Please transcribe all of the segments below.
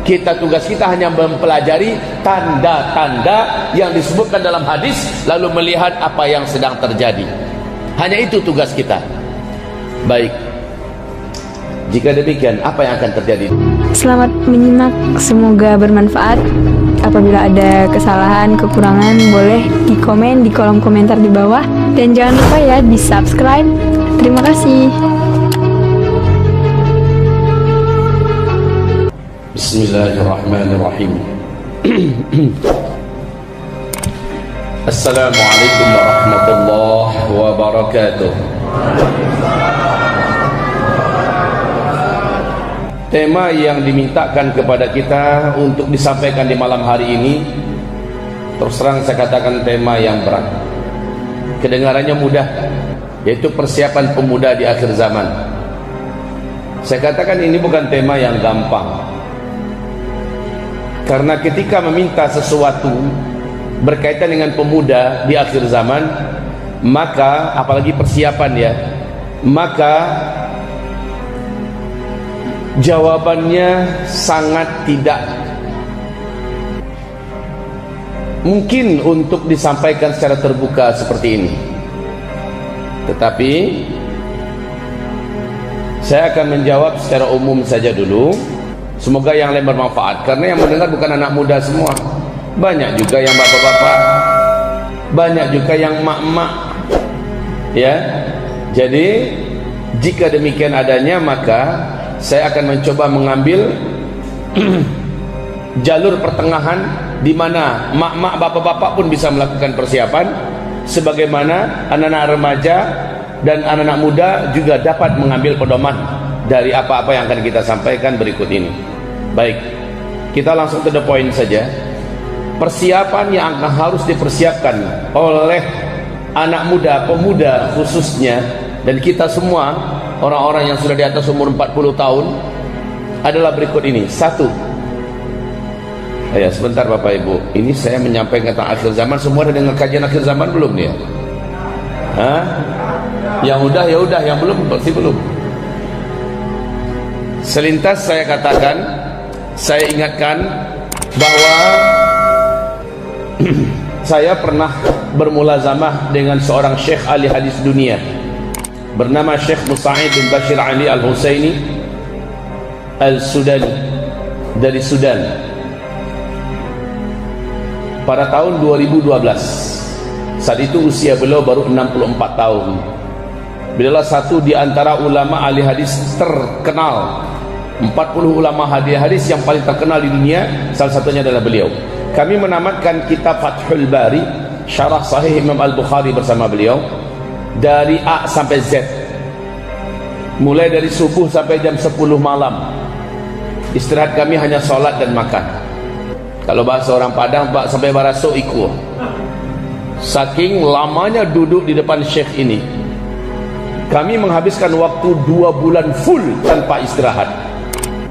Tugas kita hanya mempelajari tanda-tanda yang disebutkan dalam hadis, lalu melihat apa yang sedang terjadi. Hanya itu tugas kita. Baik, jika demikian, apa yang akan terjadi? Selamat menyimak, semoga bermanfaat. Apabila ada kesalahan, kekurangan, boleh di komen di kolom komentar di bawah. Dan jangan lupa ya di subscribe. Terima kasih. Bismillahirrahmanirrahim. Assalamualaikum warahmatullahi wabarakatuh. Tema yang dimintakan kepada kita untuk disampaikan di malam hari ini, terus terang saya katakan tema yang berat. Kedengarannya mudah, yaitu persiapan pemuda di akhir zaman. Saya katakan ini bukan tema yang gampang, karena ketika meminta sesuatu berkaitan dengan pemuda di akhir zaman, maka apalagi persiapan ya, maka jawabannya sangat tidak mungkin untuk disampaikan secara terbuka seperti ini. Tetapi saya akan menjawab secara umum saja dulu. Semoga yang lain bermanfaat, karena yang mendengar bukan anak muda semua. Banyak juga yang bapak-bapak, banyak juga yang mak-mak, ya. Jadi jika demikian adanya, maka saya akan mencoba mengambil jalur pertengahan di mana mak-mak, bapak-bapak pun bisa melakukan persiapan, sebagaimana anak-anak remaja dan anak-anak muda juga dapat mengambil pedoman dari apa-apa yang akan kita sampaikan berikut ini. Baik, kita langsung to the point saja. Persiapan yang akan harus dipersiapkan oleh anak muda, pemuda khususnya, dan kita semua orang-orang yang sudah di atas umur 40 tahun adalah berikut ini. Satu, ya sebentar Bapak Ibu, ini saya menyampaikan tentang akhir zaman. Semua ada dengar kajian akhir zaman belum nih ya? Hah? Yang udah ya udah, yang belum pasti belum. Selintas saya katakan, saya ingatkan bahwa saya pernah bermulazamah dengan seorang syekh ahli hadis dunia bernama Syekh Musa'id bin Bashir Ali Al-Husaini Al-Sudani dari Sudan pada tahun 2012. Saat itu usia beliau baru 64 tahun. Beliau satu di antara ulama ahli hadis terkenal, 40 ulama ahli hadis yang paling terkenal di dunia, salah satunya adalah beliau. Kami menamatkan kitab Fathul Bari, syarah Sahih Imam Al-Bukhari bersama beliau dari A sampai Z, mulai dari subuh sampai jam 10 malam. Istirahat kami hanya sholat dan makan. Kalau bahasa orang Padang, Pak, sampai baraso iku. Saking lamanya duduk di depan syekh ini, kami menghabiskan waktu 2 bulan full tanpa istirahat.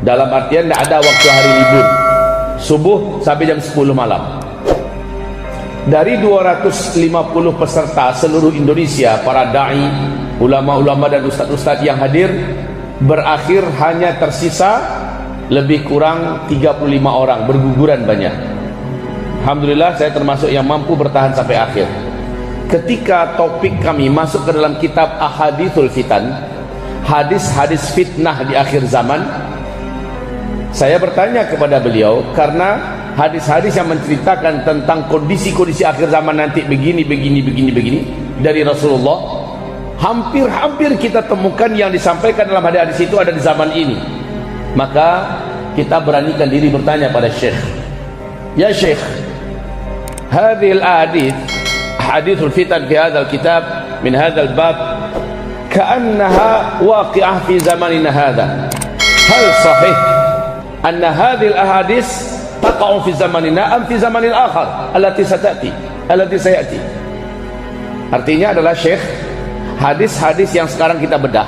Dalam artian tidak ada waktu hari libur, subuh sampai jam 10 malam. Dari 250 peserta seluruh Indonesia, para da'i, ulama-ulama dan ustaz-ustaz yang hadir, berakhir hanya tersisa lebih kurang 35 orang, berguguran banyak. Alhamdulillah saya termasuk yang mampu bertahan sampai akhir. Ketika topik kami masuk ke dalam kitab Ahadithul Fitan, hadis-hadis fitnah di akhir zaman, saya bertanya kepada beliau, karena hadis-hadis yang menceritakan tentang kondisi-kondisi akhir zaman nanti begini dari Rasulullah, hampir-hampir kita temukan yang disampaikan dalam hadis-hadis itu ada di zaman ini. Maka kita beranikan diri bertanya pada Syekh, ya Syekh, hadhil ahadith, hadithul fitan fi hadzal kitab min hadzal bab ka'annaha waqi'ah fi zamanina hadha, hal sahih anna hadhil ahadith taqa'u fi zamanina am fi zamanil akhar allati sayati. Artinya adalah Syekh, hadis-hadis yang sekarang kita bedah,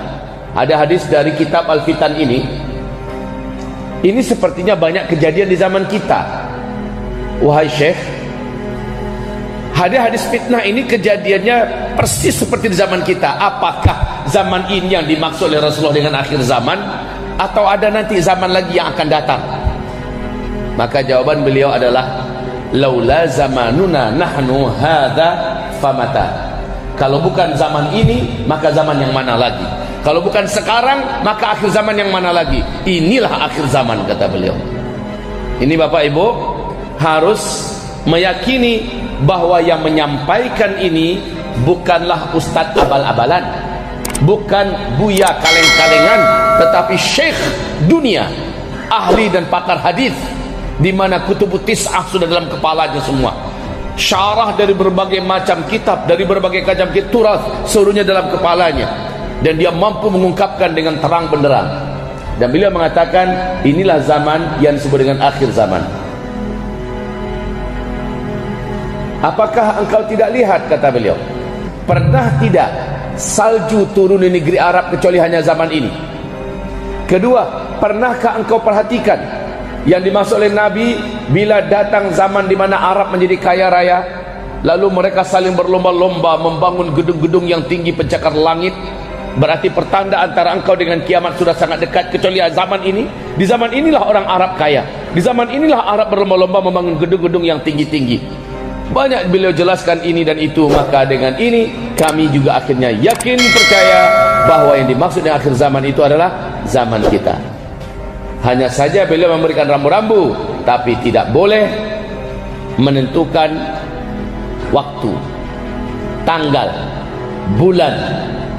ada hadis dari kitab Al-Fitan ini sepertinya banyak kejadian di zaman kita. Wahai Syekh, hadis-hadis fitnah ini kejadiannya persis seperti di zaman kita. Apakah zaman ini yang dimaksud oleh Rasulullah dengan akhir zaman, atau ada nanti zaman lagi yang akan datang? Maka jawaban beliau adalah laula zamanuna nahnu hadza famata. Kalau bukan zaman ini, maka zaman yang mana lagi? Kalau bukan sekarang, maka akhir zaman yang mana lagi? Inilah akhir zaman, kata beliau. Ini Bapak Ibu harus meyakini bahwa yang menyampaikan ini bukanlah ustadz abal-abalan, bukan buya kaleng-kalengan, tetapi syekh dunia, ahli dan pakar hadis, di mana kutubut tis'ah sudah dalam kepalanya semua. Syarah dari berbagai macam kitab, dari berbagai macam turas, seluruhnya dalam kepalanya, dan dia mampu mengungkapkan dengan terang benderang. Dan beliau mengatakan inilah zaman yang disebut dengan akhir zaman. Apakah engkau tidak lihat, kata beliau, pernah tidak salju turun di negeri Arab kecuali hanya zaman ini? Kedua, pernahkah engkau perhatikan yang dimaksud oleh Nabi bila datang zaman di mana Arab menjadi kaya raya, lalu mereka saling berlomba-lomba membangun gedung-gedung yang tinggi pencakar langit? Berarti pertanda antara engkau dengan kiamat sudah sangat dekat. Kecuali zaman ini, di zaman inilah orang Arab kaya, di zaman inilah Arab berlomba-lomba membangun gedung-gedung yang tinggi-tinggi. Banyak beliau jelaskan ini dan itu. Maka dengan ini kami juga akhirnya yakin, percaya bahwa yang dimaksud dengan akhir zaman itu adalah zaman kita. Hanya saja beliau memberikan rambu-rambu, tapi tidak boleh menentukan waktu, tanggal, bulan,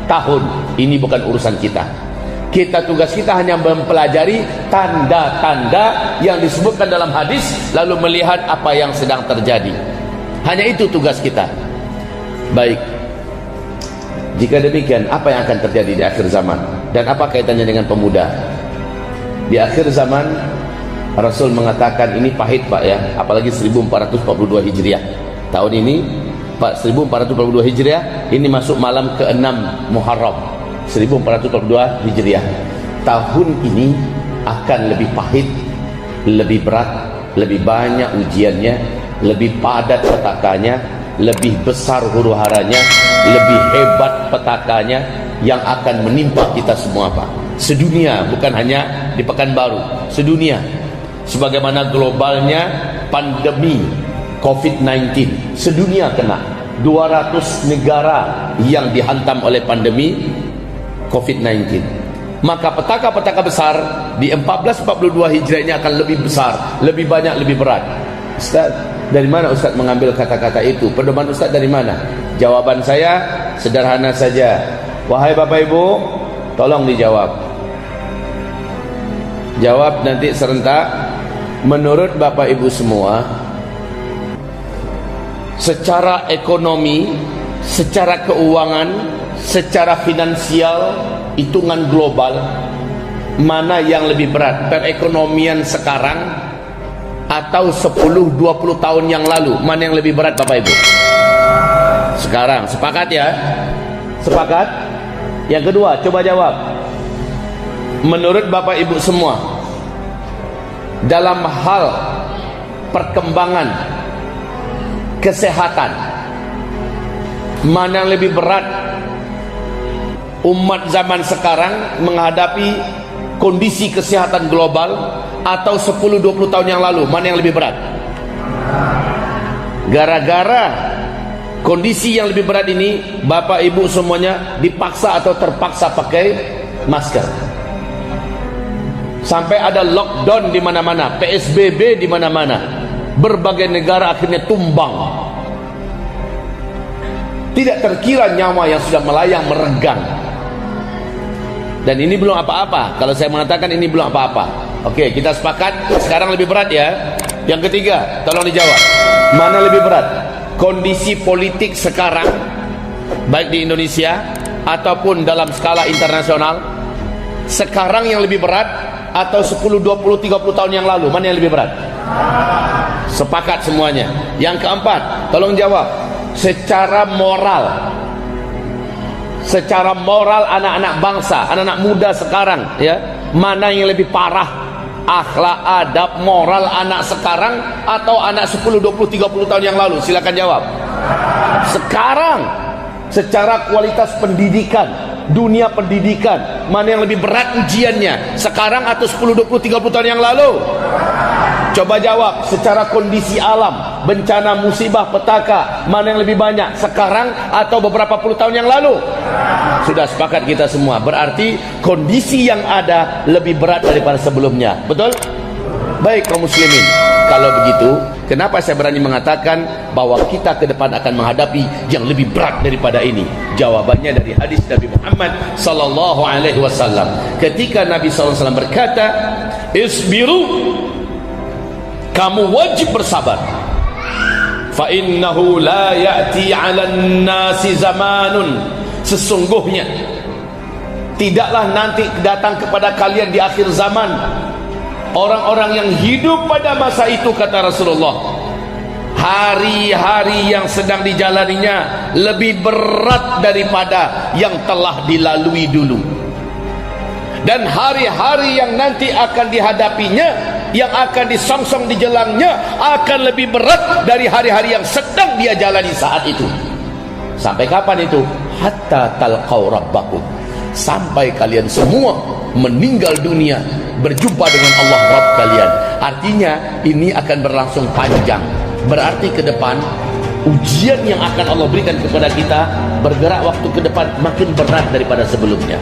tahun. Ini bukan urusan kita. Tugas kita hanya mempelajari tanda-tanda yang disebutkan dalam hadis, lalu melihat apa yang sedang terjadi. Hanya itu tugas kita. Baik, jika demikian, apa yang akan terjadi di akhir zaman? Dan apa kaitannya dengan pemuda? Di akhir zaman, Rasul mengatakan ini pahit Pak ya, apalagi 1442 Hijriah. Tahun ini 1442 Hijriah, ini masuk malam ke-6 Muharram 1442 Hijriah. Tahun ini akan lebih pahit, lebih berat, lebih banyak ujiannya, lebih padat petakannya, lebih besar huru-haranya, lebih hebat petakanya yang akan menimpa kita semua Pak. Sedunia, bukan hanya di Pekanbaru, sedunia. Sebagaimana globalnya pandemi COVID-19, sedunia kena. 200 negara yang dihantam oleh pandemi COVID-19. Maka petaka-petaka besar di 1442 Hijriah ini akan lebih besar, lebih banyak, lebih berat. Ustaz, dari mana Ustaz mengambil kata-kata itu? Pedoman Ustaz dari mana? Jawaban saya sederhana saja. Wahai Bapak Ibu, tolong dijawab. Jawab nanti serentak. Menurut Bapak Ibu semua, secara ekonomi, secara keuangan, secara finansial, hitungan global, mana yang lebih berat? Perekonomian sekarang atau 10-20 tahun yang lalu? Mana yang lebih berat Bapak Ibu? Sekarang. Sepakat ya? Sepakat? Yang kedua, coba jawab. Menurut Bapak Ibu semua, dalam hal perkembangan kesehatan, mana yang lebih berat umat zaman sekarang menghadapi kondisi kesehatan global atau 10-20 tahun yang lalu? Mana yang lebih berat? Gara-gara kondisi yang lebih berat ini, Bapak Ibu semuanya dipaksa atau terpaksa pakai masker. Sampai ada lockdown di mana-mana, PSBB di mana-mana. Berbagai negara akhirnya tumbang. Tidak terkira nyawa yang sudah melayang merenggang. Dan ini belum apa-apa. Kalau saya mengatakan ini belum apa-apa. Oke, kita sepakat sekarang lebih berat ya. Yang ketiga, tolong dijawab. Mana lebih berat? Kondisi politik sekarang, baik di Indonesia ataupun dalam skala internasional, sekarang yang lebih berat atau 10, 20, 30 tahun yang lalu? Mana yang lebih berat? Sepakat semuanya. Yang keempat, tolong jawab. Secara moral, anak-anak bangsa, anak-anak muda sekarang ya, mana yang lebih parah? Akhlak, adab, moral anak sekarang atau anak 10, 20, 30 tahun yang lalu? Silakan jawab. Sekarang. Secara kualitas pendidikan, dunia pendidikan, mana yang lebih berat ujiannya? Sekarang atau 10, 20, 30 tahun yang lalu? Coba jawab, secara kondisi alam, bencana, musibah, petaka, mana yang lebih banyak, sekarang atau beberapa puluh tahun yang lalu? Sudah sepakat kita semua, berarti kondisi yang ada lebih berat daripada sebelumnya, betul? Baik kaum muslimin, kalau begitu kenapa saya berani mengatakan bahwa kita ke depan akan menghadapi yang lebih berat daripada ini? Jawabannya dari hadis Nabi Muhammad sallallahu alaihi wasallam. Ketika Nabi sallallahu alaihi wasallam berkata, "Isbiru, kamu wajib bersabar. Fa innahu la ya'ti 'alan nasi zamanun." Sesungguhnya tidaklah nanti datang kepada kalian di akhir zaman orang-orang yang hidup pada masa itu, kata Rasulullah, hari-hari yang sedang dijalaninya lebih berat daripada yang telah dilalui dulu, dan hari-hari yang nanti akan dihadapinya, yang akan disongsong di jelangnya, akan lebih berat dari hari-hari yang sedang dia jalani saat itu. Sampai kapan itu? Hatta talqaw rabbakum, sampai kalian semua meninggal dunia berjumpa dengan Allah Rabb kalian. Artinya ini akan berlangsung panjang. Berarti ke depan ujian yang akan Allah berikan kepada kita bergerak waktu ke depan makin berat daripada sebelumnya.